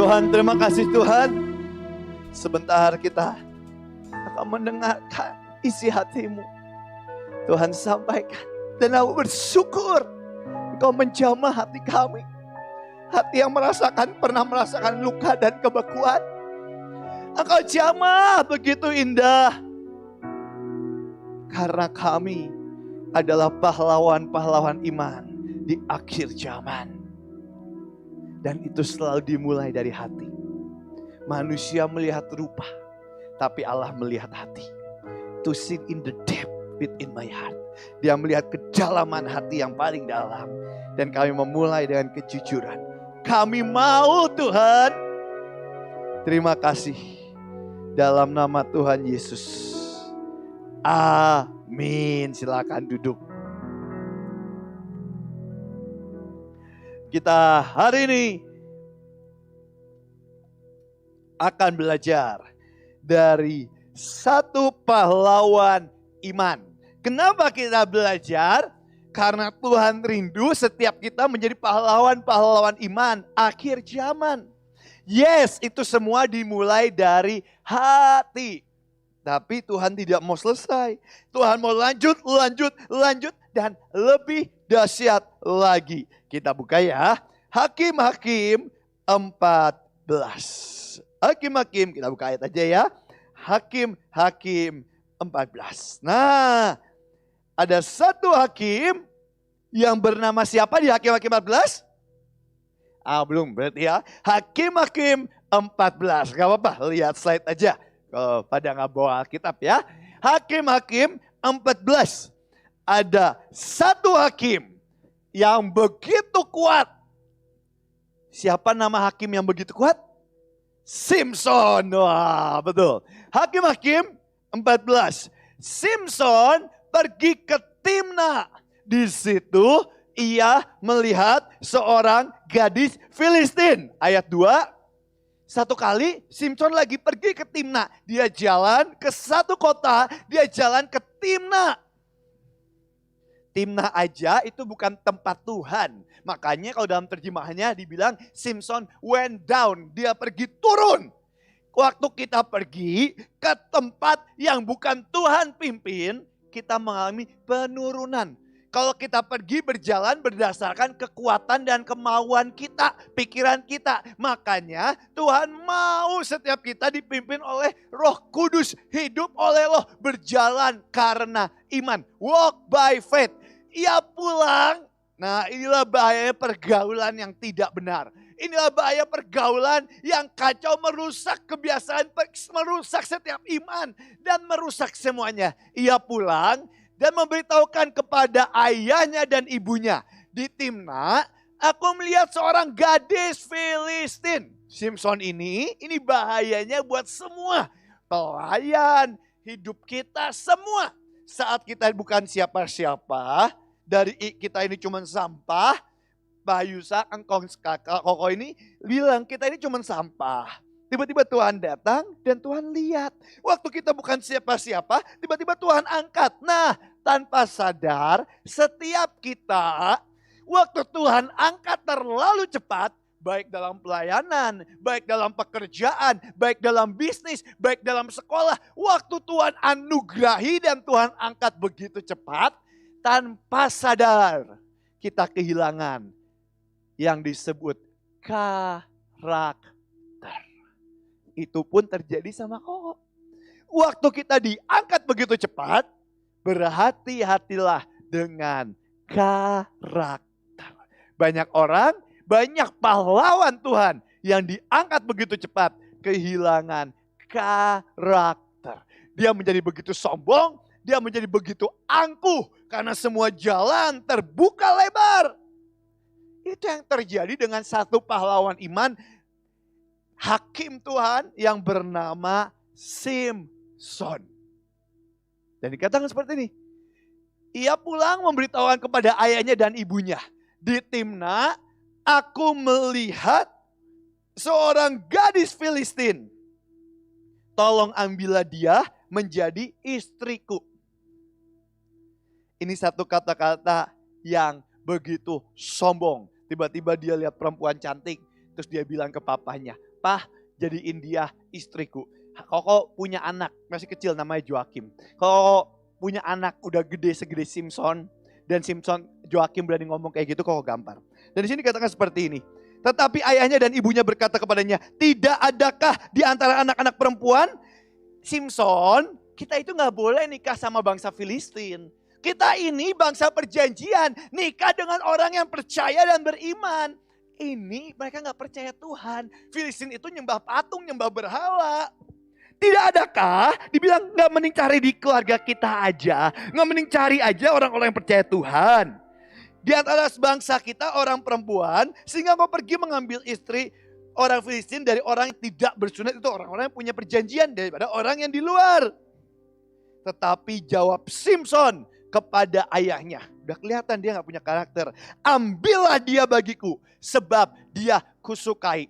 Tuhan, terima kasih Tuhan. Sebentar kita akan mendengarkan isi hatimu. Tuhan sampaikan. Dan aku bersyukur Engkau menjamah hati kami. Hati yang pernah merasakan luka dan kebekuan. Engkau jamah begitu indah. Karena kami adalah pahlawan-pahlawan iman di akhir zaman. Dan itu selalu dimulai dari hati. Manusia melihat rupa, tapi Allah melihat hati. To see in the depth within my heart. Dia melihat kedalaman hati yang paling dalam. Dan kami memulai dengan kejujuran. Kami mau Tuhan. Terima kasih. Dalam nama Tuhan Yesus. Amin. Silakan duduk. Kita hari ini akan belajar dari satu pahlawan iman. Kenapa kita belajar? Karena Tuhan rindu setiap kita menjadi pahlawan-pahlawan iman akhir zaman. Yes, itu semua dimulai dari hati. Tapi Tuhan tidak mau selesai. Tuhan mau lanjut dan lebih dahsyat lagi. Kita buka ya. Hakim-Hakim 14. Hakim-Hakim, kita buka ayat aja ya. Hakim-Hakim 14. Nah, ada satu hakim yang bernama siapa di Hakim-Hakim 14? Belum berarti ya. Hakim-Hakim 14. Gak apa-apa, lihat slide aja. Kalau pada nggak bawa Alkitab ya. Hakim-Hakim 14. Ada satu hakim yang begitu kuat. Siapa nama hakim yang begitu kuat? Simson. Wah, betul. Hakim-Hakim 14. Simson pergi ke Timna. Di situ ia melihat seorang gadis Filistin. Ayat 2. Satu kali Simson lagi pergi ke Timna. Dia jalan ke satu kota, dia jalan ke Timna. Timna aja itu bukan tempat Tuhan. Makanya kalau dalam terjemahannya dibilang Simson went down. Dia pergi turun. Waktu kita pergi ke tempat yang bukan Tuhan pimpin, kita mengalami penurunan. Kalau kita pergi berjalan berdasarkan kekuatan dan kemauan kita, pikiran kita. Makanya Tuhan mau setiap kita dipimpin oleh Roh Kudus. Hidup oleh Roh, berjalan karena iman. Walk by faith. Ia pulang. Nah, inilah bahaya pergaulan yang tidak benar. Inilah bahaya pergaulan yang kacau, merusak kebiasaan, merusak setiap iman. Dan merusak semuanya. Ia pulang dan memberitahukan kepada ayahnya dan ibunya. Di Timna, aku melihat seorang gadis Filistin. Simson ini bahayanya buat semua. Pelayan, hidup kita, semua. Saat kita bukan siapa-siapa, dari kita ini cuma sampah, Bayusa, Koko ini bilang kita ini cuma sampah. Tiba-tiba Tuhan datang dan Tuhan lihat. Waktu kita bukan siapa-siapa, tiba-tiba Tuhan angkat. Nah, tanpa sadar setiap kita, waktu Tuhan angkat terlalu cepat, baik dalam pelayanan, baik dalam pekerjaan, baik dalam bisnis, baik dalam sekolah. Waktu Tuhan anugerahi dan Tuhan angkat begitu cepat, tanpa sadar kita kehilangan yang disebut karakter. Itu pun terjadi sama Koko. Waktu kita diangkat begitu cepat, berhati-hatilah dengan karakter. Banyak orang, banyak pahlawan Tuhan yang diangkat begitu cepat, kehilangan karakter. Dia menjadi begitu sombong, dia menjadi begitu angkuh karena semua jalan terbuka lebar. Itu yang terjadi dengan satu pahlawan iman, hakim Tuhan yang bernama Simson. Dan dikatakan seperti ini. Ia pulang memberitahukan kepada ayahnya dan ibunya. Di Timna, aku melihat seorang gadis Filistin. Tolong ambillah dia menjadi istriku. Ini satu kata-kata yang begitu sombong. Tiba-tiba dia lihat perempuan cantik. Terus dia bilang ke papanya, "Pah, jadiin dia istriku." Koko punya anak, masih kecil namanya Joakim. Kalau punya anak udah gede segede Simpson, dan Joakim berani ngomong kayak gitu, Koko gampar. Dan di sini katakan seperti ini. Tetapi ayahnya dan ibunya berkata kepadanya, "Tidak adakah di antara anak-anak perempuan Simpson, kita itu gak boleh nikah sama bangsa Filistin. Kita ini bangsa perjanjian, nikah dengan orang yang percaya dan beriman." Ini mereka gak percaya Tuhan. Filistin itu nyembah patung, nyembah berhala. Tidak adakah dibilang gak mending cari di keluarga kita aja. Gak mending cari aja orang-orang yang percaya Tuhan. Di antara bangsa kita orang perempuan, sehingga kau pergi mengambil istri orang Filistin dari orang yang tidak bersunat, itu orang-orang yang punya perjanjian daripada orang yang di luar. Tetapi jawab Simpson kepada ayahnya. Udah kelihatan dia gak punya karakter. "Ambillah dia bagiku sebab dia kusukai."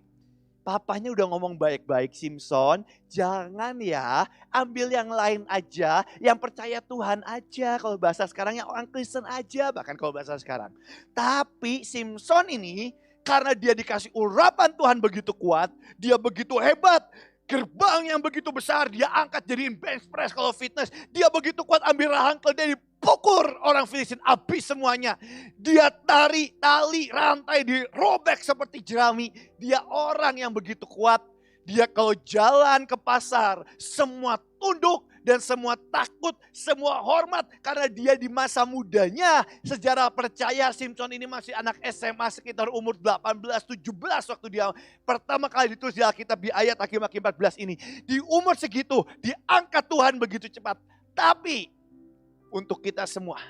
Papanya udah ngomong baik-baik, "Simpson, jangan ya, ambil yang lain aja, yang percaya Tuhan aja." Kalau bahasa sekarang yang orang Kristen aja, bahkan kalau bahasa sekarang. Tapi Simpson ini, karena dia dikasih urapan Tuhan begitu kuat, dia begitu hebat, gerbang yang begitu besar, dia angkat jadiin bench press kalau fitness. Dia begitu kuat, ambil rahangkel, dia dipukul orang Filistin, habis semuanya. Dia tarik tali, rantai dirobek seperti jerami. Dia orang yang begitu kuat. Dia kalau jalan ke pasar, semua tunduk dan semua takut, semua hormat. Karena dia di masa mudanya, sejarah percaya Simpson ini masih anak SMA sekitar umur 18-17 waktu dia pertama kali ditulis di Alkitab di ayat Hakim-Hakim 14 ini. Di umur segitu diangkat Tuhan begitu cepat. Tapi untuk kita semua,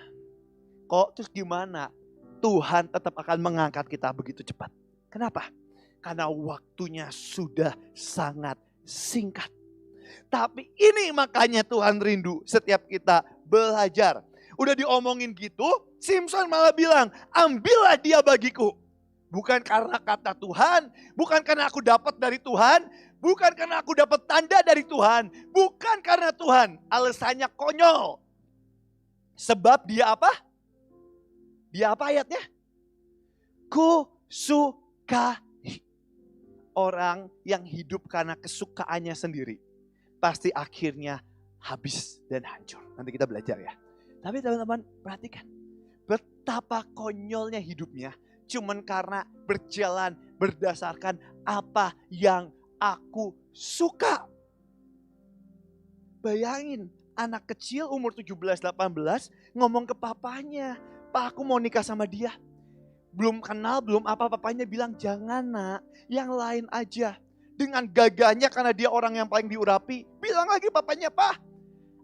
kok terus gimana Tuhan tetap akan mengangkat kita begitu cepat? Kenapa? Karena waktunya sudah sangat singkat. Tapi ini makanya Tuhan rindu setiap kita belajar. Udah diomongin gitu, Simpson malah bilang, "Ambillah dia bagiku." Bukan karena kata Tuhan, bukan karena aku dapat dari Tuhan, bukan karena aku dapat tanda dari Tuhan, bukan karena Tuhan. Alasannya konyol. Sebab dia apa? Dia apa ayatnya? Kusukai. Orang yang hidup karena kesukaannya sendiri pasti akhirnya habis dan hancur. Nanti kita belajar ya. Tapi teman-teman perhatikan, betapa konyolnya hidupnya cuman karena berjalan berdasarkan apa yang aku suka. Bayangin anak kecil umur 17-18 ngomong ke papanya, "Pak, aku mau nikah sama dia." Belum kenal, belum apa, papanya bilang, "Jangan nak, yang lain aja." Dengan gagahnya karena dia orang yang paling diurapi, bilang lagi papanya, "Pak,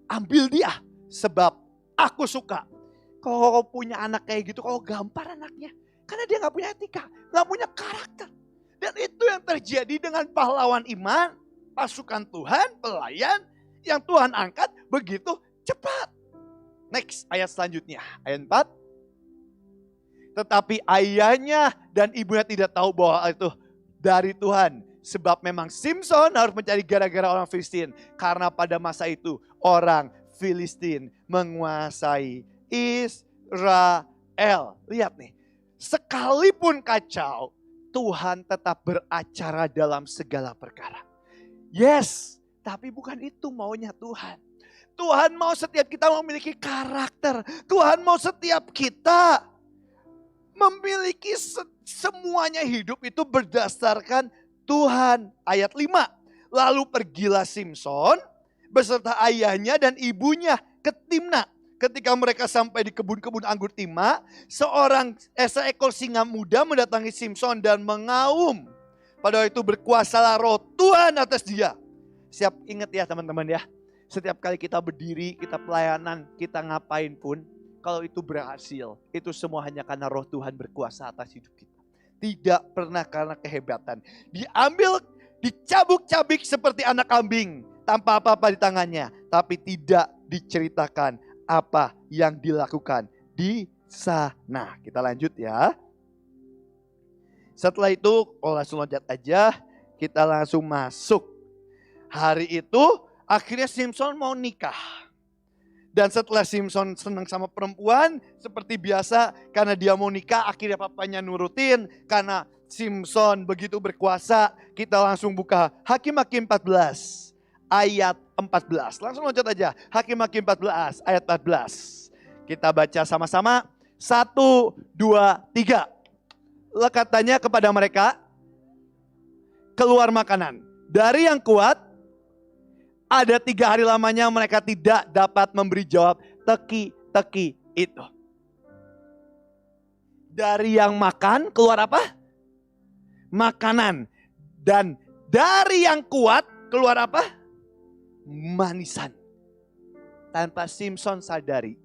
ambil dia sebab aku suka." Kalau kau punya anak kayak gitu, kau gampar anaknya. Karena dia gak punya etika, gak punya karakter. Dan itu yang terjadi dengan pahlawan iman, pasukan Tuhan, pelayan, yang Tuhan angkat begitu cepat. Next, ayat selanjutnya, ayat 4. Tetapi ayahnya dan ibunya tidak tahu bahwa itu dari Tuhan. Sebab memang Simpson harus mencari gara-gara orang Filistin. Karena pada masa itu orang Filistin menguasai Israel. Lihat nih, sekalipun kacau, Tuhan tetap beracara dalam segala perkara. Yes, tapi bukan itu maunya Tuhan. Tuhan mau setiap kita memiliki karakter. Tuhan mau setiap kita memiliki semuanya hidup itu berdasarkan Tuhan. Ayat 5. Lalu pergilah Simpson beserta ayahnya dan ibunya ke Timna. Ketika mereka sampai di kebun-kebun anggur Timna, seekor singa muda mendatangi Simpson dan mengaum. Pada itu berkuasalah roh Tuhan atas dia. Siap ingat ya teman-teman ya. Setiap kali kita berdiri, kita pelayanan, kita ngapain pun, kalau itu berhasil, itu semua hanya karena roh Tuhan berkuasa atas hidup kita. Tidak pernah karena kehebatan. Diambil, dicabuk-cabik seperti anak kambing. Tanpa apa-apa di tangannya. Tapi tidak diceritakan apa yang dilakukan di sana. Kita lanjut ya. Setelah itu, langsung loncat aja. Kita langsung masuk. Hari itu, akhirnya Simpson mau nikah. Dan setelah Simpson senang sama perempuan, seperti biasa karena dia mau nikah, akhirnya papanya nurutin. Karena Simpson begitu berkuasa, kita langsung buka Hakim-Hakim 14 ayat 14. Langsung loncat aja, Hakim-Hakim 14 ayat 14. Kita baca sama-sama, 1, 2, 3. Katanya kepada mereka, keluar makanan. Dari yang kuat, ada 3 hari lamanya mereka tidak dapat memberi jawab teki-teki itu. Dari yang makan keluar apa? Makanan. Dan dari yang kuat keluar apa? Manisan. Tanpa Simpson sadari,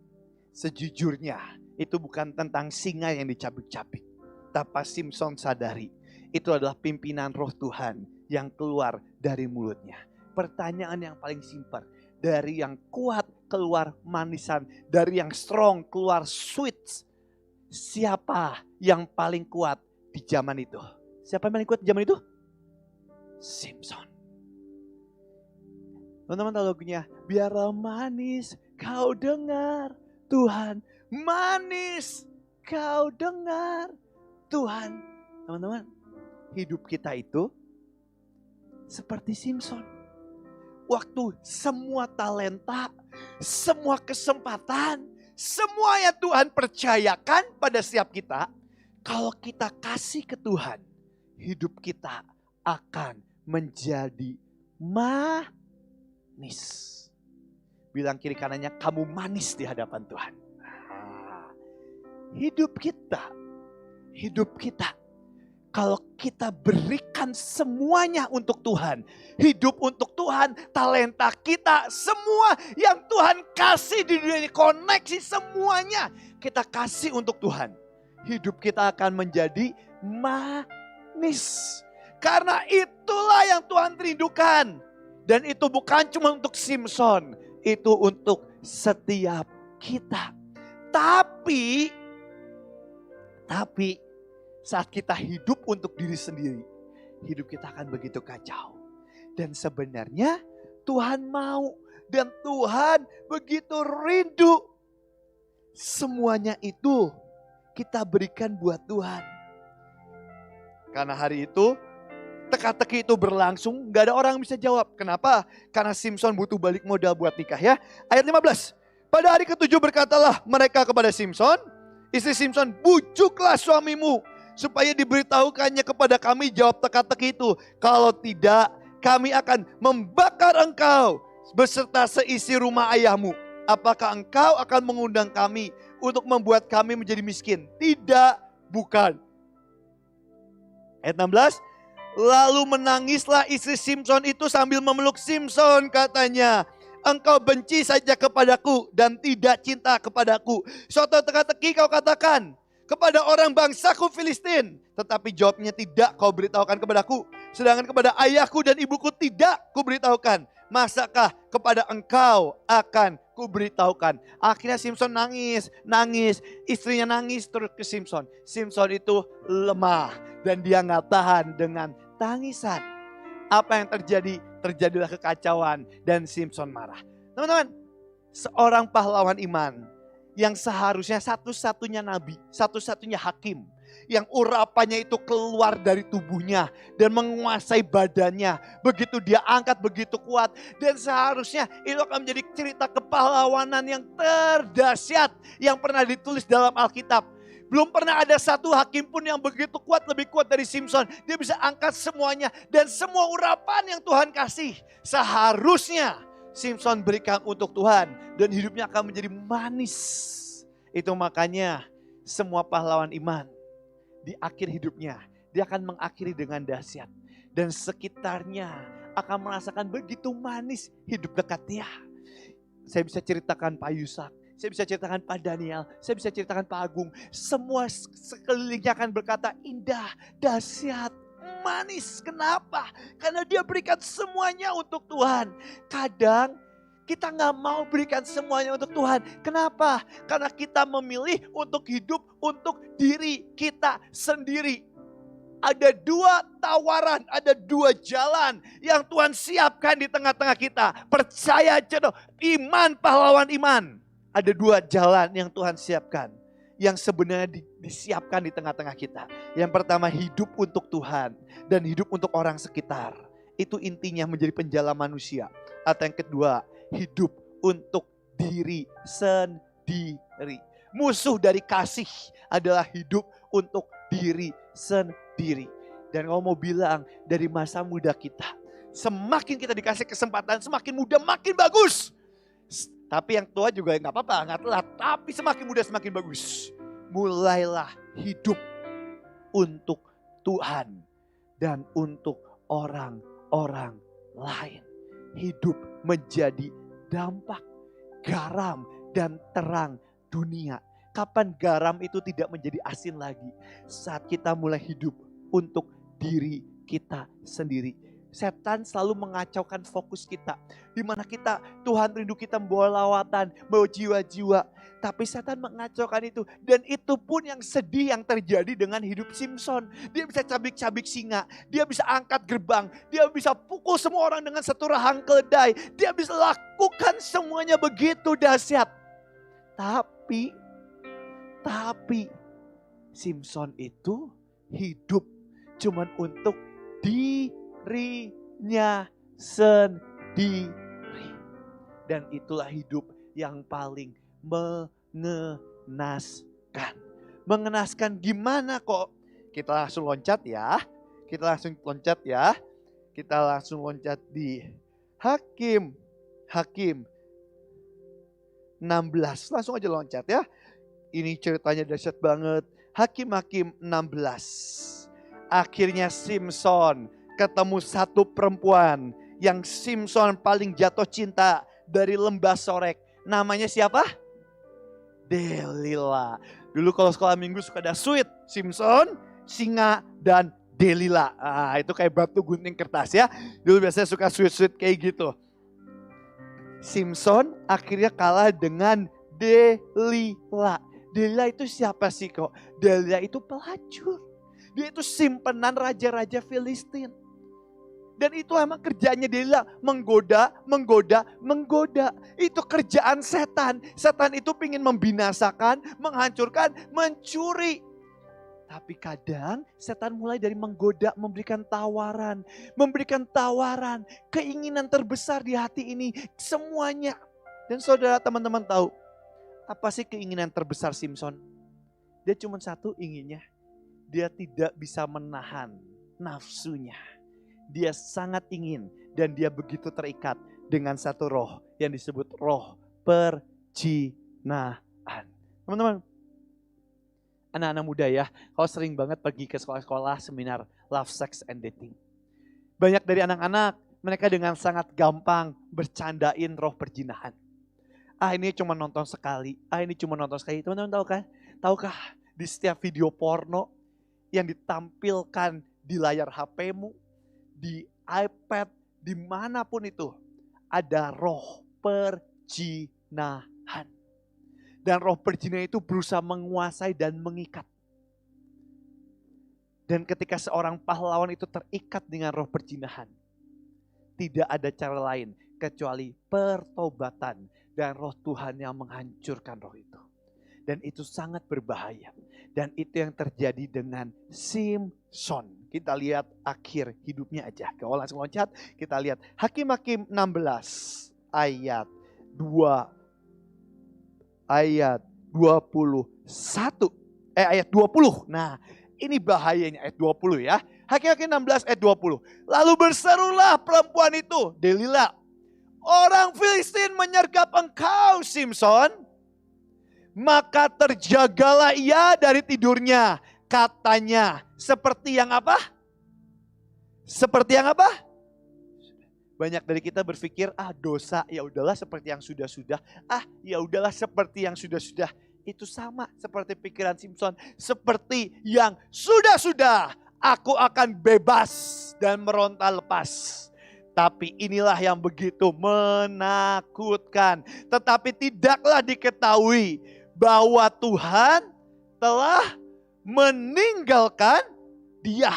sejujurnya itu bukan tentang singa yang dicabik-cabik. Tanpa Simpson sadari, itu adalah pimpinan roh Tuhan yang keluar dari mulutnya. Pertanyaan yang paling simpel, dari yang kuat keluar manisan, dari yang strong keluar sweet. Siapa yang paling kuat di zaman itu? Siapa yang paling kuat di zaman itu? Simpson. Teman-teman tahu lagunya, biarlah manis kau dengar Tuhan, manis kau dengar Tuhan. Teman-teman, hidup kita itu seperti Simpson. Waktu semua talenta, semua kesempatan, semua yang Tuhan percayakan pada setiap kita, kalau kita kasih ke Tuhan, hidup kita akan menjadi manis. Bilang kiri kanannya, kamu manis di hadapan Tuhan. Hidup kita. Kalau kita berikan semuanya untuk Tuhan, hidup untuk Tuhan, talenta kita, semua yang Tuhan kasih di dunia ini, koneksi semuanya kita kasih untuk Tuhan. Hidup kita akan menjadi manis. Karena itulah yang Tuhan rindukan. Dan itu bukan cuma untuk Simpson, itu untuk setiap kita. Tapi saat kita hidup untuk diri sendiri, hidup kita akan begitu kacau. Dan sebenarnya Tuhan mau dan Tuhan begitu rindu. Semuanya itu kita berikan buat Tuhan. Karena hari itu teka-teki itu berlangsung, gak ada orang yang bisa jawab. Kenapa? Karena Simpson butuh balik modal buat nikah ya. Ayat 15. Pada hari ke-7 berkatalah mereka kepada Simpson, istri Simpson, bujuklah suamimu supaya diberitahukannya kepada kami jawab teka-teki itu. Kalau tidak, kami akan membakar engkau beserta seisi rumah ayahmu. Apakah engkau akan mengundang kami untuk membuat kami menjadi miskin? Tidak, bukan. Ayat 16. Lalu menangislah istri Simpson itu sambil memeluk Simpson, katanya, engkau benci saja kepadaku dan tidak cinta kepadaku. Suatu teka-teki kau katakan kepada orang bangsaku Filistin, tetapi jawabnya tidak kau beritahukan kepadaku. Sedangkan kepada ayahku dan ibuku tidak kuberitahukan. Masakah kepada engkau akan kuberitahukan? Akhirnya Simpson nangis. Istrinya nangis terus ke Simpson. Simpson itu lemah dan dia gak tahan dengan tangisan. Apa yang terjadi? Terjadilah kekacauan dan Simpson marah. Teman-teman, seorang pahlawan iman yang seharusnya satu-satunya nabi, satu-satunya hakim, yang urapannya itu keluar dari tubuhnya dan menguasai badannya. Begitu dia angkat begitu kuat, dan seharusnya itu akan menjadi cerita kepahlawanan yang terdahsyat yang pernah ditulis dalam Alkitab. Belum pernah ada satu hakim pun yang begitu kuat, lebih kuat dari Simpson. Dia bisa angkat semuanya dan semua urapan yang Tuhan kasih seharusnya Simpson berikan untuk Tuhan dan hidupnya akan menjadi manis. Itu makanya semua pahlawan iman di akhir hidupnya dia akan mengakhiri dengan dahsyat dan sekitarnya akan merasakan begitu manis hidup dekat dia. Saya bisa ceritakan Pak Yusak, saya bisa ceritakan Pak Daniel, saya bisa ceritakan Pak Agung. Semua sekelilingnya akan berkata indah, dahsyat, manis. Kenapa? Karena dia berikan semuanya untuk Tuhan. Kadang kita gak mau berikan semuanya untuk Tuhan. Kenapa? Karena kita memilih untuk hidup untuk diri kita sendiri. Ada dua tawaran, ada dua jalan yang Tuhan siapkan di tengah-tengah kita. Percaya aja, iman pahlawan iman. Ada dua jalan yang Tuhan siapkan, yang sebenarnya disiapkan di tengah-tengah kita. Yang pertama, hidup untuk Tuhan dan hidup untuk orang sekitar. Itu intinya menjadi penjala manusia. Atau yang kedua, hidup untuk diri sendiri. Musuh dari kasih adalah hidup untuk diri sendiri. Dan kalau mau bilang dari masa muda kita, semakin kita dikasih kesempatan, semakin muda makin bagus. Tapi yang tua juga nggak apa-apa, nggak telat. Tapi semakin muda semakin bagus. Mulailah hidup untuk Tuhan dan untuk orang-orang lain. Hidup menjadi dampak, garam dan terang dunia. Kapan garam itu tidak menjadi asin lagi? Saat kita mulai hidup untuk diri kita sendiri. Setan selalu mengacaukan fokus kita. Di mana kita, Tuhan rindu kita membawa lawatan, membawa jiwa-jiwa. Tapi setan mengacaukan itu. Dan itu pun yang sedih yang terjadi dengan hidup Simson. Dia bisa cabik-cabik singa. Dia bisa angkat gerbang. Dia bisa pukul semua orang dengan satu rahang keledai. Dia bisa lakukan semuanya begitu dahsyat. Tapi Simson itu hidup cuman untuk dirinya sendiri. Dan itulah hidup yang paling mengenaskan. Mengenaskan gimana kok? Kita langsung loncat ya. Kita langsung loncat di Hakim 16. Langsung aja loncat ya. Ini ceritanya dahsyat banget. Hakim 16. Akhirnya Simson ketemu satu perempuan yang Simson paling jatuh cinta dari lembah Sorek. Namanya siapa? Delila. Dulu kalau sekolah minggu suka ada suit. Simson, singa, dan Delila. Itu kayak batu gunting kertas ya. Dulu biasanya suka suit-suit kayak gitu. Simson akhirnya kalah dengan Delila. Delila itu siapa sih kok? Delila itu pelacur. Dia itu simpenan raja-raja Filistin. Dan itu emang kerjanya Delila. Menggoda. Itu kerjaan setan. Setan itu ingin membinasakan, menghancurkan, mencuri. Tapi kadang setan mulai dari menggoda, memberikan tawaran. Keinginan terbesar di hati ini. Semuanya. Dan saudara teman-teman tahu. Apa sih keinginan terbesar Simson? Dia cuma satu inginnya. Dia tidak bisa menahan nafsunya. Dia sangat ingin dan dia begitu terikat dengan satu roh yang disebut roh perjinahan. Teman-teman, anak-anak muda ya, kalau sering banget pergi ke sekolah-sekolah seminar love, sex, and dating. Banyak dari anak-anak, mereka dengan sangat gampang bercandain roh perjinahan. Ini cuma nonton sekali, Teman-teman tahu kan? Tahukah di setiap video porno yang ditampilkan di layar HP-mu, di iPad, dimanapun itu, ada roh perjinahan. Dan roh perjinahan itu berusaha menguasai dan mengikat. Dan ketika seorang pahlawan itu terikat dengan roh perjinahan, tidak ada cara lain kecuali pertobatan dan roh Tuhan yang menghancurkan roh itu. Dan itu sangat berbahaya. Dan itu yang terjadi dengan Simson. Kita lihat akhir hidupnya aja. Kalau langsung loncat, kita lihat Hakim 16 ayat 20. Ayat 20. Nah, ini bahayanya ayat 20 ya. Hakim 16 ayat 20. Lalu berserulah perempuan itu, Delila, orang Filistin menyergap engkau, Simson. Maka terjagalah ia dari tidurnya. Katanya, seperti yang apa? Banyak dari kita berpikir, dosa, ya udahlah seperti yang sudah-sudah. Ya udahlah seperti yang sudah-sudah. Itu sama seperti pikiran Simson. Seperti yang sudah-sudah, aku akan bebas dan meronta lepas. Tapi inilah yang begitu menakutkan. Tetapi tidaklah diketahui bahwa Tuhan telah meninggalkan dia.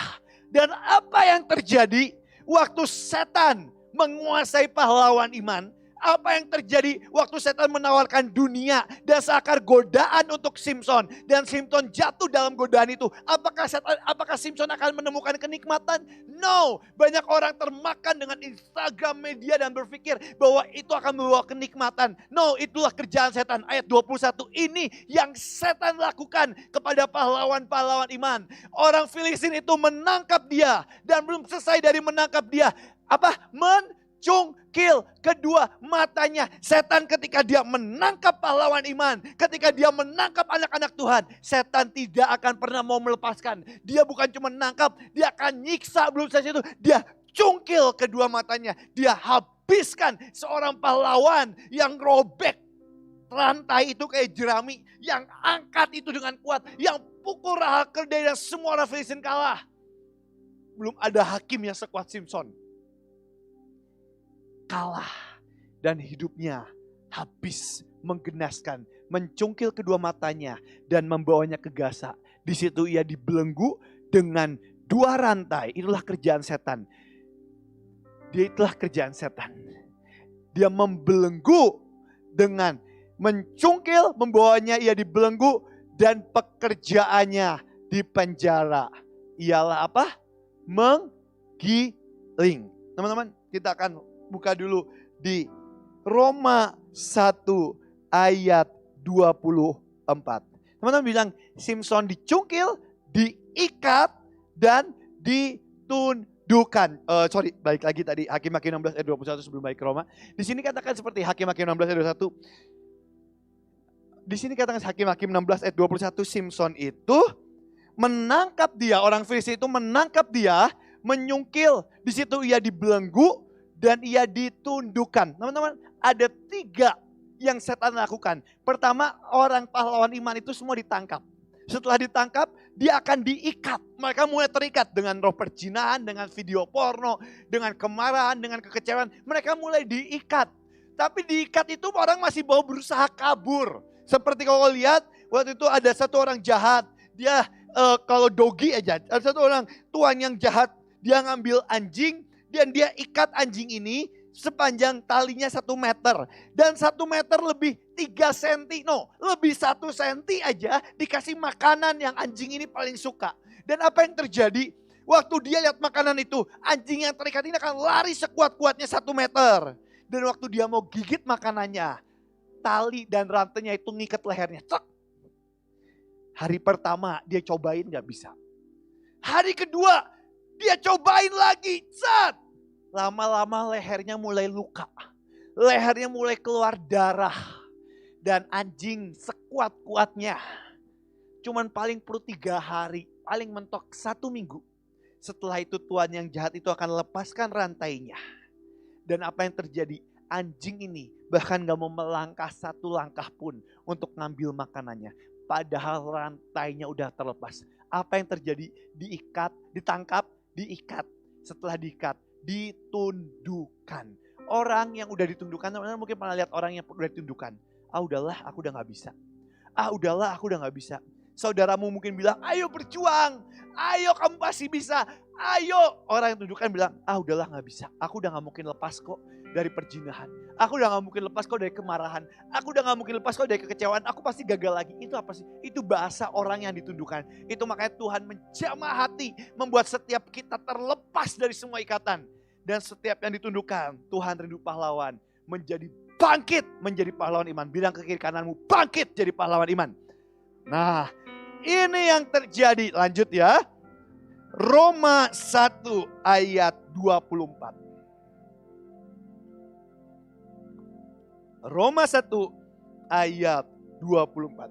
Dan apa yang terjadi waktu setan menguasai pahlawan iman? Apa yang terjadi waktu setan menawarkan dunia dan seakar godaan untuk Simson, dan Simson jatuh dalam godaan itu? Apakah Simson akan menemukan kenikmatan? No, banyak orang termakan dengan Instagram, media, dan berpikir bahwa itu akan membawa kenikmatan. No, itulah kerjaan setan. Ayat 21 ini yang setan lakukan kepada pahlawan-pahlawan iman. Orang Filistin itu menangkap dia, dan belum selesai dari menangkap dia, mencungkil kedua matanya. Setan ketika dia menangkap pahlawan iman, ketika dia menangkap anak-anak Tuhan, setan tidak akan pernah mau melepaskan. Dia bukan cuma menangkap, dia akan nyiksa. Belum selesai itu, dia cungkil kedua matanya. Dia habiskan seorang pahlawan yang robek rantai itu kayak jerami, yang angkat itu dengan kuat, yang pukul Rahel keledai dan semua orang Filistin kalah. Belum ada hakim yang sekuat Simson. Kalah dan hidupnya habis menggenaskan, mencungkil kedua matanya dan membawanya ke Gaza. Di situ ia dibelenggu dengan 2 rantai. Itulah kerjaan setan. Itulah kerjaan setan. Dia membelenggu dengan mencungkil, membawanya ia dibelenggu, dan pekerjaannya di penjara ialah apa? Menggiling. Teman-teman, kita akan buka dulu di Roma 1 ayat 24. Teman-teman bilang, Simson dicungkil, diikat, dan ditundukkan. Balik lagi tadi Hakim-Hakim 16 ayat 21 sebelum balik ke Roma. Di sini katakan seperti Hakim-Hakim 16 ayat 21. Di sini katakan Hakim-Hakim 16 ayat 21, Simson itu menangkap dia, orang Filistin itu menangkap dia, menyungkil. Di situ ia dibelenggu dan ia ditundukkan. Teman-teman, ada 3 yang setan lakukan. Pertama, orang pahlawan iman itu semua ditangkap. Setelah ditangkap, dia akan diikat. Mereka mulai terikat dengan roh perzinahan, dengan video porno, dengan kemarahan, dengan kekecewaan. Mereka mulai diikat. Tapi diikat itu orang masih mau berusaha kabur. Seperti kalau lihat, waktu itu ada satu orang jahat. Dia kalau dogi aja, ada satu orang tuan yang jahat. Dia ngambil anjing, dan dia ikat anjing ini sepanjang talinya 1 meter. Dan 1 meter lebih 3 senti, lebih 1 senti aja dikasih makanan yang anjing ini paling suka. Dan apa yang terjadi? Waktu dia lihat makanan itu, anjing yang terikat ini akan lari sekuat-kuatnya 1 meter. Dan waktu dia mau gigit makanannya, tali dan rantainya itu ngikat lehernya. Cek. Hari pertama dia cobain gak bisa. Hari kedua dia cobain lagi. Set. Lama-lama lehernya mulai luka. Lehernya mulai keluar darah. Dan anjing sekuat-kuatnya cuman paling perlu 3 hari. Paling mentok 1 minggu. Setelah itu tuan yang jahat itu akan lepaskan rantainya. Dan apa yang terjadi? Anjing ini bahkan gak mau melangkah 1 langkah pun untuk ngambil makanannya. Padahal rantainya udah terlepas. Apa yang terjadi? Diikat, ditangkap, diikat. Setelah diikat, ditundukkan. Orang yang udah ditundukkan, teman-teman mungkin pernah lihat orang yang udah ditundukkan. Udahlah, aku udah gak bisa. Udahlah, aku udah gak bisa. Saudaramu mungkin bilang, ayo berjuang. Ayo kamu pasti bisa. Ayo. Orang yang tunjukkan bilang, udahlah gak bisa. Aku udah gak mungkin lepas kok dari perjinahan. Aku udah gak mungkin lepas kok dari kemarahan. Aku udah gak mungkin lepas kok dari kekecewaan. Aku pasti gagal lagi. Itu apa sih? Itu bahasa orang yang ditundukkan. Itu makanya Tuhan menjamah hati. Membuat setiap kita terlepas dari semua ikatan. Dan setiap yang ditundukkan, Tuhan rindu pahlawan. Menjadi bangkit menjadi pahlawan iman. Bilang ke kiri kananmu, bangkit jadi pahlawan iman. Nah, ini yang terjadi. Lanjut ya. Roma 1 ayat 24. Roma 1 ayat 24.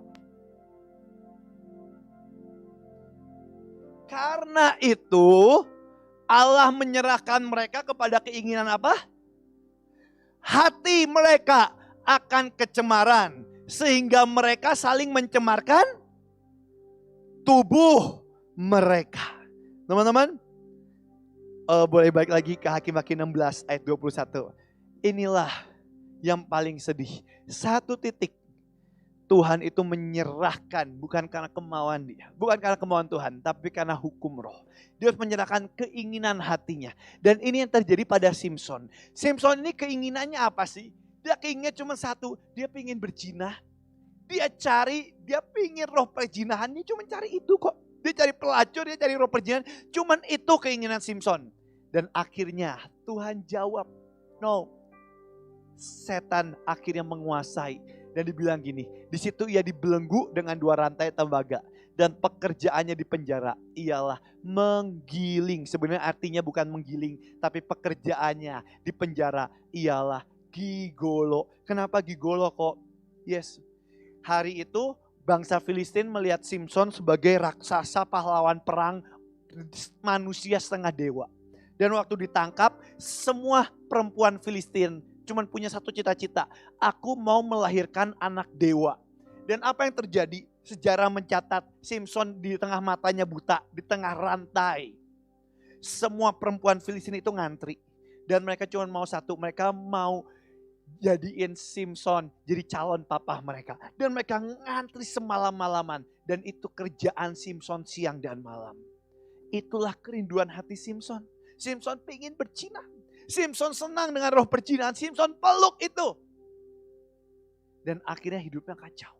Karena itu Allah menyerahkan mereka kepada keinginan apa? Hati mereka akan kecemaran. Sehingga mereka saling mencemarkan tubuh mereka. Teman-teman, boleh balik lagi ke Hakim-Hakim 16 ayat 21. Inilah yang paling sedih. 1 titik Tuhan itu menyerahkan bukan karena kemauan dia, bukan karena kemauan Tuhan, tapi karena hukum roh. Dia menyerahkan keinginan hatinya. Dan ini yang terjadi pada Simson. Simson ini keinginannya apa sih? Dia keinginannya cuma satu, dia ingin berzina. Dia pingin roh perzinahan, dia cuma cari itu kok. Dia cari pelacur, dia cari roh perzinahan, cuman itu keinginan Simson. Dan akhirnya Tuhan jawab, no. Setan akhirnya menguasai. Dan dibilang gini, di situ ia dibelenggu dengan 2 rantai tembaga. Dan pekerjaannya di penjara ialah menggiling. Sebenarnya artinya bukan menggiling, tapi pekerjaannya di penjara ialah gigolo. Kenapa gigolo kok? Yes, hari itu bangsa Filistin melihat Simson sebagai raksasa pahlawan perang, manusia setengah dewa. Dan waktu ditangkap, semua perempuan Filistin cuman punya satu cita-cita. Aku mau melahirkan anak dewa. Dan apa yang terjadi? Sejarah mencatat Simson di tengah matanya buta, di tengah rantai. Semua perempuan Filistin itu ngantri. Dan mereka cuma mau satu, mereka mau jadiin Simson jadi calon papa mereka. Dan mereka ngantri semalam-malaman. Dan itu kerjaan Simson siang dan malam. Itulah kerinduan hati Simson. Simson pengen berzina. Simson senang dengan roh perzinahan. Simson peluk itu. Dan akhirnya hidupnya kacau.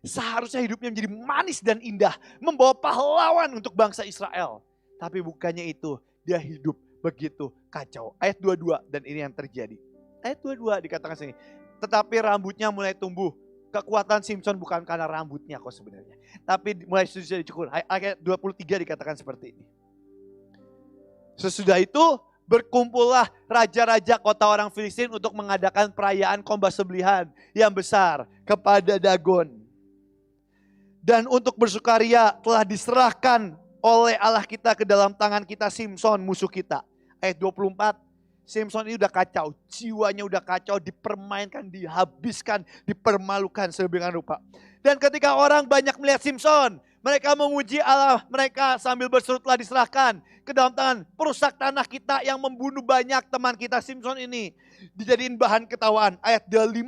Seharusnya hidupnya menjadi manis dan indah. Membawa pahlawan untuk bangsa Israel. Tapi bukannya itu. Dia hidup begitu kacau. Ayat 22 dan ini yang terjadi. Ayat 22 dikatakan sini. Tetapi rambutnya mulai tumbuh. Kekuatan Simson bukan karena rambutnya kok sebenarnya. Tapi mulai sudah dicukur. Ayat 23 dikatakan seperti ini. Sesudah itu berkumpullah raja-raja kota orang Filistin untuk mengadakan perayaan khotbah sembelihan yang besar kepada Dagon. Dan untuk bersukaria telah diserahkan oleh Allah kita ke dalam tangan kita Simson musuh kita. Ayat 24, Simson ini udah kacau, jiwanya udah kacau, dipermainkan, dihabiskan, dipermalukan sedemikian rupa. Dan ketika orang banyak melihat Simson, mereka menguji Allah mereka sambil berseru telah diserahkan ke dalam tangan perusak tanah kita yang membunuh banyak teman kita Simson ini. Dijadiin bahan ketawaan. Ayat 25.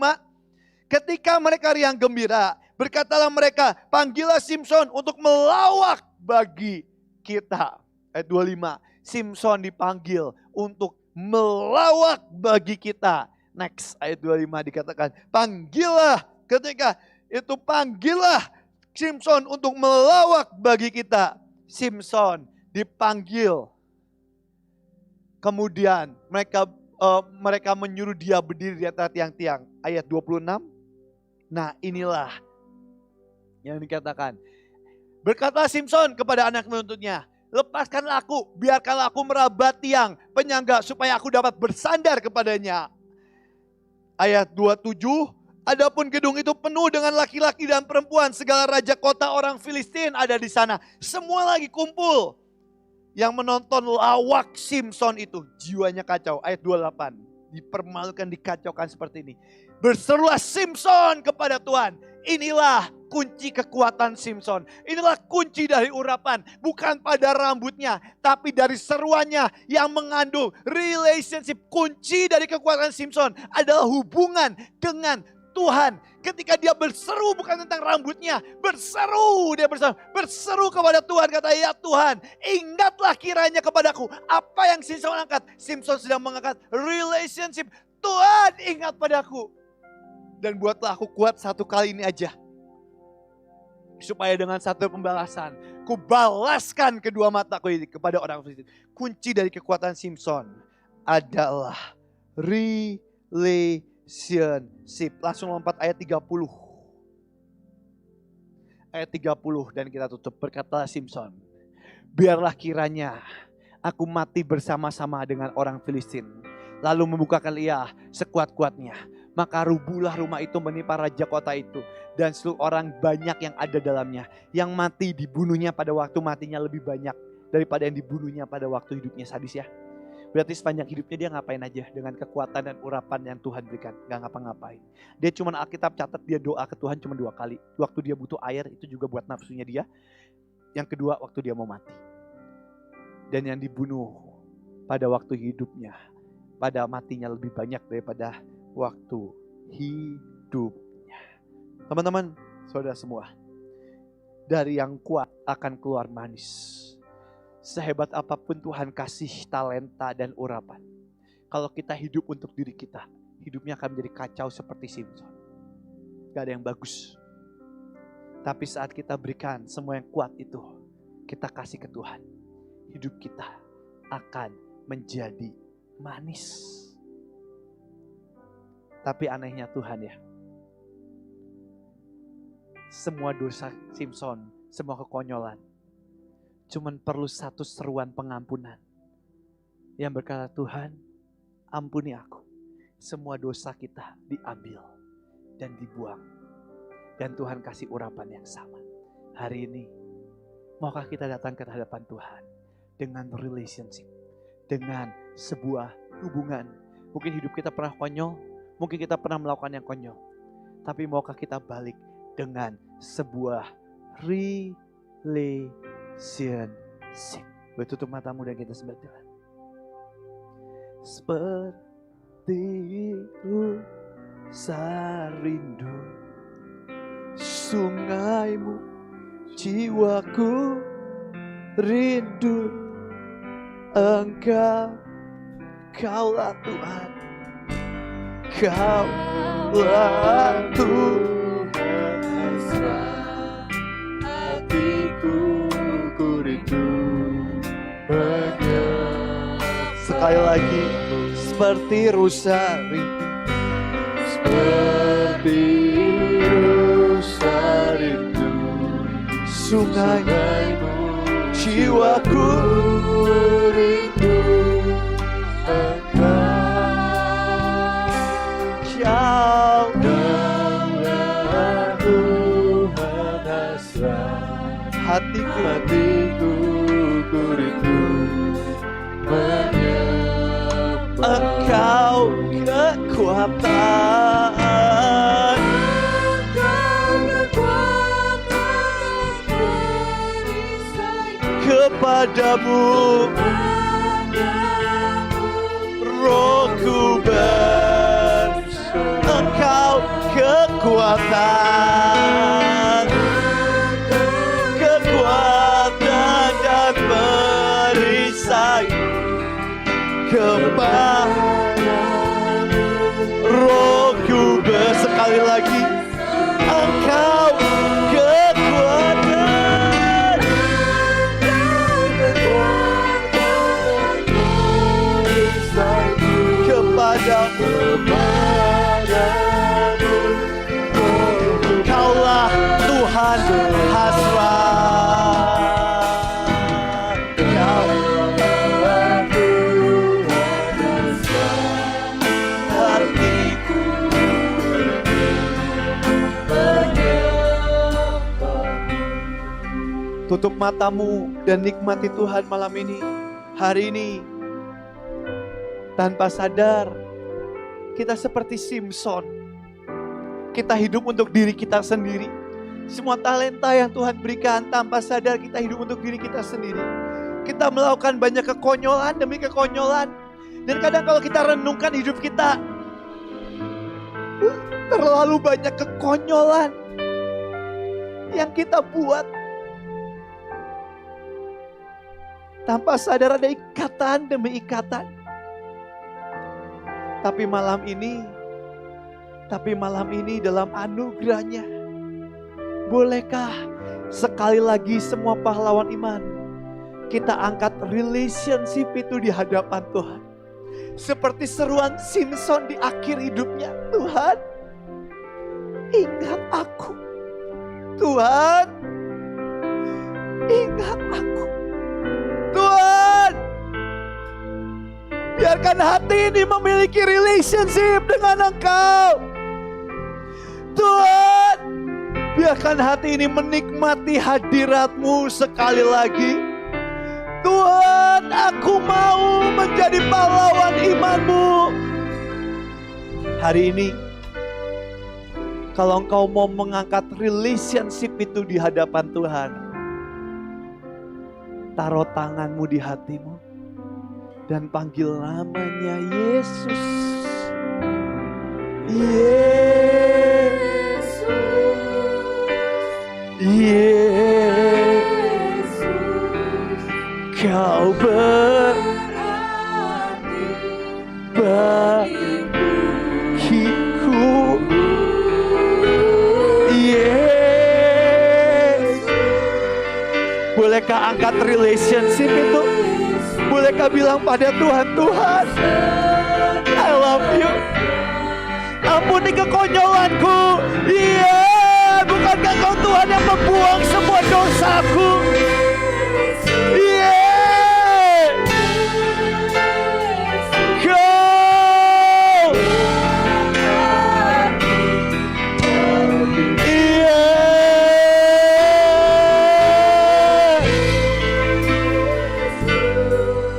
Ketika mereka riang gembira, berkatalah mereka, panggillah Simson untuk melawak bagi kita. Ayat 25. Simson dipanggil untuk melawak bagi kita. Next, ayat 25 dikatakan, panggillah, ketika itu panggillah Simson untuk melawak bagi kita. Simson dipanggil. Kemudian mereka menyuruh dia berdiri di atas tiang-tiang. Ayat 26. Nah inilah yang dikatakan. Berkata Simson kepada anak penuntutnya, lepaskanlah aku, biarkanlah aku merabat tiang penyangga supaya aku dapat bersandar kepadanya. Ayat 27. Adapun gedung itu penuh dengan laki-laki dan perempuan. Segala raja kota orang Filistin ada di sana. Semua lagi kumpul. Yang menonton lawak Simson itu. Jiwanya kacau. Ayat 28. Dipermalukan, dikacaukan seperti ini. Berserulah Simson kepada Tuhan. Inilah kunci kekuatan Simson. Inilah kunci dari urapan. Bukan pada rambutnya. Tapi dari seruannya yang mengandung relationship. Kunci dari kekuatan Simson adalah hubungan dengan Tuhan. Ketika dia berseru bukan tentang rambutnya. Dia berseru kepada Tuhan. Kata, ya Tuhan, ingatlah kiranya kepadaku. Apa yang Simson angkat? Simson sedang mengangkat relationship. Tuhan, ingat padaku. Dan buatlah aku kuat satu kali ini aja. Supaya dengan satu pembalasan, ku balaskan kedua mataku ini kepada orang Filistin. Kunci dari kekuatan Simson adalah relationship. Langsung lompat ayat 30. Ayat 30 dan kita tutup. Berkatalah Simson, biarlah kiranya aku mati bersama-sama dengan orang Filistin. Lalu membukakan ia sekuat-kuatnya. Maka rubuhlah rumah itu menimpa raja kota itu. Dan seluruh orang banyak yang ada dalamnya. Yang mati dibunuhnya pada waktu matinya lebih banyak daripada yang dibunuhnya pada waktu hidupnya. Sadis ya. Berarti sepanjang hidupnya dia ngapain aja dengan kekuatan dan urapan yang Tuhan berikan. Gak ngapa-ngapain. Dia cuma Alkitab catat dia doa ke Tuhan cuma 2 kali. Waktu dia butuh air itu juga buat nafsunya dia. Yang kedua waktu dia mau mati. Dan yang dibunuh pada waktu hidupnya. Pada matinya lebih banyak daripada waktu hidupnya. Teman-teman, Saudara semua, dari yang kuat akan keluar manis. Sehebat apapun Tuhan kasih talenta dan urapan, kalau kita hidup untuk diri kita, hidupnya akan menjadi kacau seperti Simson. Gak ada yang bagus. Tapi saat kita berikan semua yang kuat itu, kita kasih ke Tuhan, hidup kita akan menjadi manis. Tapi anehnya Tuhan ya, semua dosa Simson, semua kekonyolan, cuman perlu satu seruan pengampunan. Yang berkata, Tuhan ampuni aku. Semua dosa kita diambil dan dibuang. Dan Tuhan kasih urapan yang sama. Hari ini, maukah kita datang ke hadapan Tuhan dengan relationship, dengan sebuah hubungan. Mungkin hidup kita pernah konyol, mungkin kita pernah melakukan yang konyol. Tapi maukah kita balik dengan sebuah relationship. Tutup matamu dan kita sembah Tuhan. Seperti rasa rindu sungaimu, jiwaku rindu Engkau. Kaulah Tuhan, Kaulah Tuhan, hatiku ku rindu Engkau. Sekali lagi, seperti rusa rindu, seperti rusa rindu sungaimu, jiwaku rindu Engkau. Kaulah Tuhan hasrat hatiku ku rindu menyembah Engkau kekuatan, kepadamu Rohku berseru. Engkau kekuatan, kekuatan dan perisai kepadamu Rohku sekali lagi. Engkau kekuatan, kepadamu. Kaulah Tuhan hasrat, Kaulah Tuhan hasrat hatiku menyembah. Tutup matamu dan nikmati Tuhan malam ini, hari ini. Tanpa sadar, kita seperti Simson. Kita hidup untuk diri kita sendiri. Semua talenta yang Tuhan berikan, tanpa sadar kita hidup untuk diri kita sendiri. Kita melakukan banyak kekonyolan demi kekonyolan. Dan kadang kalau kita renungkan hidup kita, terlalu banyak kekonyolan yang kita buat. Tanpa sadar ada ikatan demi ikatan. Tapi malam ini dalam anugerahnya, bolehkah sekali lagi semua pahlawan iman kita angkat relationship itu di hadapan Tuhan. Seperti seruan Simson di akhir hidupnya, Tuhan ingat aku, Tuhan ingat aku, Tuhan. Biarkan hati ini memiliki relationship dengan Engkau. Tuhan, biarkan hati ini menikmati hadirat-Mu sekali lagi. Tuhan, aku mau menjadi pahlawan iman-Mu. Hari ini, kalau Engkau mau mengangkat relationship itu di hadapan Tuhan, taruh tanganmu di hatimu dan panggil namanya Yesus. Yesus, Yesus, kau berarti bagiku. Yesus. Bolehkah angkat relationship itu? Bolehkah bilang pada Tuhan, Tuhan, I love you. Ampuni kekonyolanku. Iya, bukankah Kau Tuhan yang membuang semua dosaku? Iya. Kau. Iya.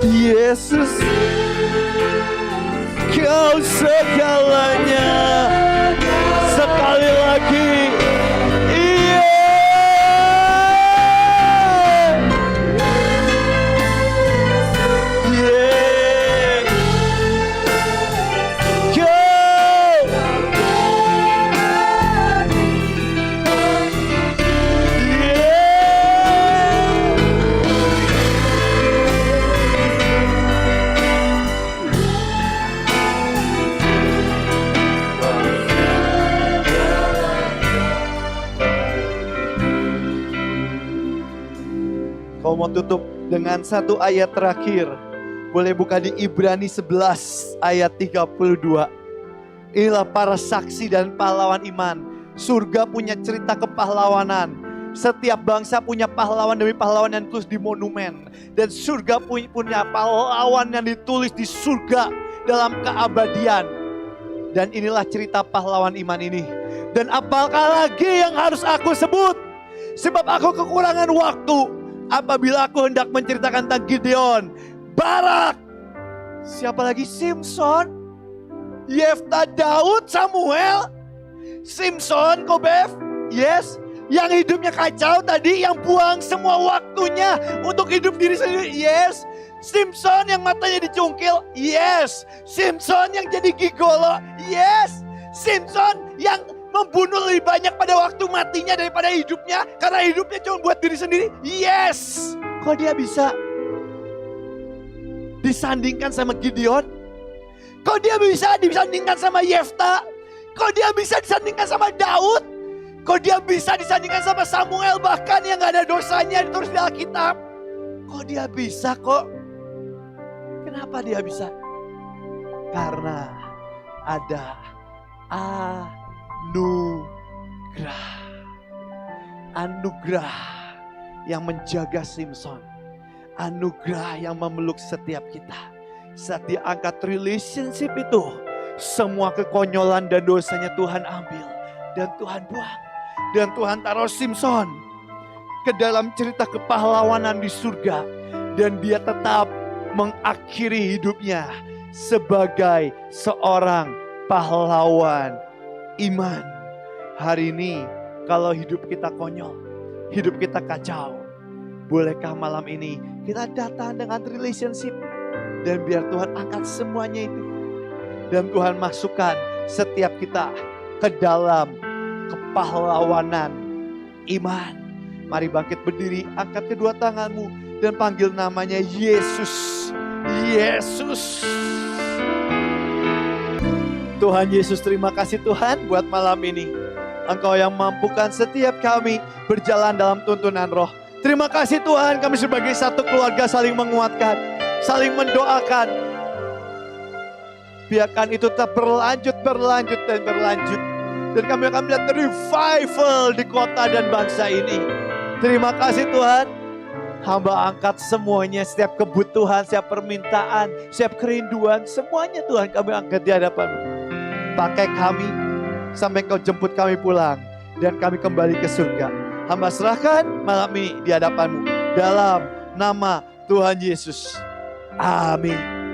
Yesus, Kau segalanya. Sekali lagi, iya. Yeah. Kau. Kau mau tutup dengan satu ayat terakhir. Boleh buka di Ibrani 11 ayat 32. Inilah para saksi dan pahlawan iman. Surga punya cerita kepahlawanan. Setiap bangsa punya pahlawan demi pahlawan yang ditulis di monumen. Dan surga punya pahlawan yang ditulis di surga dalam keabadian. Dan inilah cerita pahlawan iman ini. Dan apakah lagi yang harus aku sebut? Sebab aku kekurangan waktu. Apabila aku hendak menceritakan tentang Gideon, Barak, siapa lagi? Simson, Yefta, Daud, Samuel, Simson, Kobev, yes, yang hidupnya kacau tadi, yang buang semua waktunya untuk hidup diri sendiri, yes. Simson yang matanya dicungkil, yes. Simson yang jadi gigolo, yes. Simson yang membunuh lebih banyak pada waktu matinya daripada hidupnya. Karena hidupnya cuma buat diri sendiri. Yes. Kok dia bisa disandingkan sama Gideon? Kok dia bisa disandingkan sama Yefta? Kok dia bisa disandingkan sama Daud? Kok dia bisa disandingkan sama Samuel bahkan yang gak ada dosanya ditulis di Alkitab? Kok dia bisa kok? Kenapa dia bisa? Karena ada anugerah yang menjaga Simson, anugerah yang memeluk setiap kita. Saat dia angkat relationship itu, semua kekonyolan dan dosanya Tuhan ambil dan Tuhan buang, dan Tuhan taruh Simson ke dalam cerita kepahlawanan di surga, dan dia tetap mengakhiri hidupnya sebagai seorang pahlawan iman. Hari ini kalau hidup kita konyol, hidup kita kacau, bolehkah malam ini kita datang dengan relationship dan biar Tuhan angkat semuanya itu, dan Tuhan masukkan setiap kita ke dalam kepahlawanan iman. Mari bangkit berdiri, angkat kedua tanganmu dan panggil namanya Yesus. Yesus. Tuhan Yesus, terima kasih Tuhan buat malam ini. Engkau yang mampukan setiap kami berjalan dalam tuntunan roh. Terima kasih Tuhan, kami sebagai satu keluarga saling menguatkan, saling mendoakan. Biarkan itu tetap berlanjut dan berlanjut. Dan kami akan melihat revival di kota dan bangsa ini. Terima kasih Tuhan. Hamba angkat semuanya, setiap kebutuhan, setiap permintaan, setiap kerinduan, semuanya Tuhan kami angkat di hadapan-Mu. Pakai kami sampai Kau jemput kami pulang dan kami kembali ke surga. Hamba serahkan malam ini di hadapan-Mu dalam nama Tuhan Yesus. Amin.